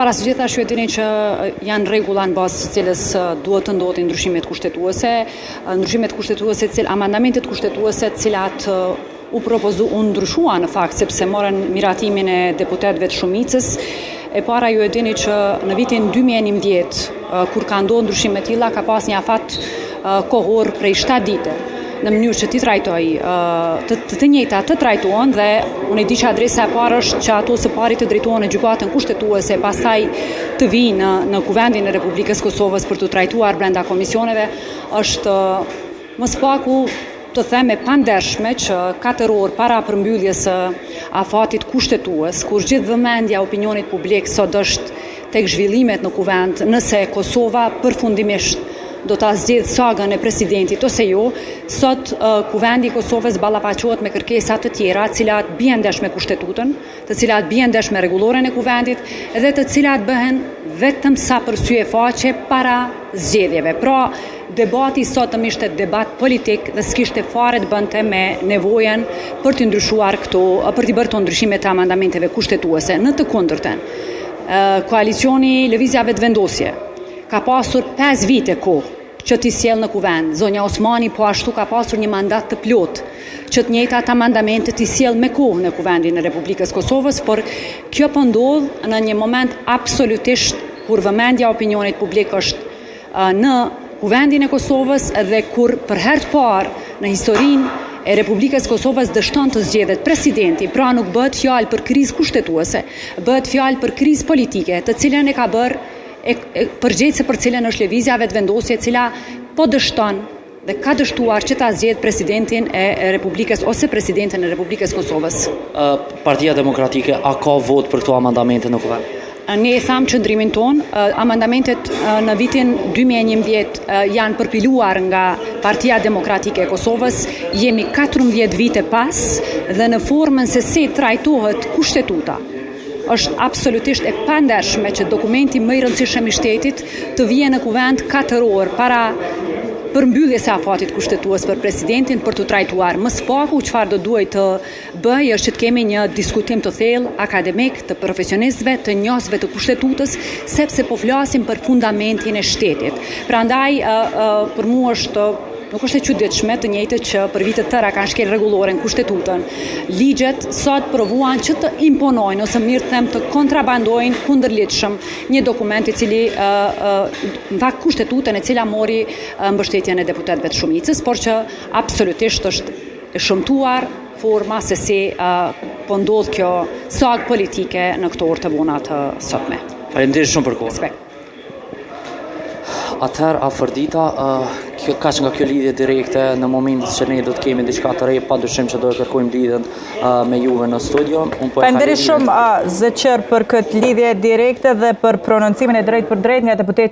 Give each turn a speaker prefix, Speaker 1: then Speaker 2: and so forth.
Speaker 1: Para së gjitha ju e dini që janë rregulla në bazë të cilës duhet të ndodhin ndryshimet kushtetuese, amandamentet kushtetuese të cilat u propozu u ndryshua në fakt sepse morën miratimin e deputetëve të shumicës. E para ju e dini që në vitin 2011 kur ka ndodhur ndryshime të tilla ka pas një afat kohor prej 7 dite në mënyrë që ti trajtoj, të njëjta të trajtohen dhe unë e di që adresa e parë është që ato së pari të drejtohen në gjykatën kushtetuese, pastaj të vinë në Kuvendin e Republikës Kosovës për të trajtuar brenda komisioneve, është më së paku të them e pandershme që 4 orë para përmbylljes së afatit kushtetues, kur gjithë vëmendja opinionit publik sot është tek zhvillimet në Kuvend, nëse Kosova përfundimisht do ta zgjedh sagën e presidentit ose jo, sot Kuvendi i Kosovës ballafaqohet me kërkesa të tjera, të cilat bien ndesh me kushtetutën, të cilat bien ndesh me rregulloren e Kuvendit dhe të cilat bëhen vetëm sa për sy e faqe para zgjedhjeve. Pra, debati sotëm ishte debat politik dhe s'kishte fare të bënte me nevojën për të ndryshuar këto, për të bërë këto ndryshime të amendamenteve kushtetuese. Në të kundërtën, koalicioni Lëvizjave të Vendosje ka pasur 5 vite kohë që t'i sjell në Kuvend. Zonja Osmani po ashtu ka pasur një mandat të plot që të njëjtat amandamente t'i sjell me kohë në Kuvendin e Republikës Kosovës, por kjo po ndodh në një moment absolutisht kur vëmendja opinionit publik është në Kuvendin e Kosovës dhe kur për herë të parë në historinë e Republikës Kosovës dështon të zgjedhet presidenti, pra nuk bëhet fjalë për krizë kushtetuese, bëhet fjalë për krizë politike, të cilën e ka bërë përgjegjëse për cilën është Lëvizjave të Vendosje, e cila po dështon dhe ka dështuar që ta zgjedh presidentin e Republikës ose presidenten e Republikës Kosovës.
Speaker 2: Partia Demokratike a ka vot për këto amandamente në Kuvend?
Speaker 1: Ne e thamë qëndrimin ton, amandamentet në vitin 2011 janë përpiluar nga Partia Demokratike e Kosovës, jemi 14 vite pas dhe në formën se si trajtohet kushtetuta. Është absolutisht e pandershme që dokumenti më i rëndësishëm i shtetit të vijë në Kuvend 4 orë para përmbylljes së afatit kushtetues për presidentin për të trajtuar. Më së paku çfarë do duhet të bëj është që të kemi një diskutim të thellë akademik të profesionistëve, të njohësve të kushtetutës, sepse po flasim për fundamentin e shtetit. Prandaj për mua nuk është e çuditshme të njëjtët që për vite të tëra kanë shkel rregulloren kushtetutën. Ligjet sot provuan që të imponojnë ose mirë të them të kontrabandojnë kundërligjshëm një dokument i cili në fakt kushtetutën e cila mori mbështetjen e deputetëve të shumicës, por që absolutisht është e shëmtuar forma se si po ndodh kjo sagë politike në këto orë të vona të sotme.
Speaker 2: Faleminderit shumë për kohë. Atëherë, afërdita, kaq nga kjo lidhje direkte në momentin që ne do të kemi diçka të re, padyshim që do të kërkojmë lidhjen me juve në studio.
Speaker 3: Faleminderit shumë Zëqer për këtë lidhje direkte dhe për prononcimin e drejt për drejt nga deputeti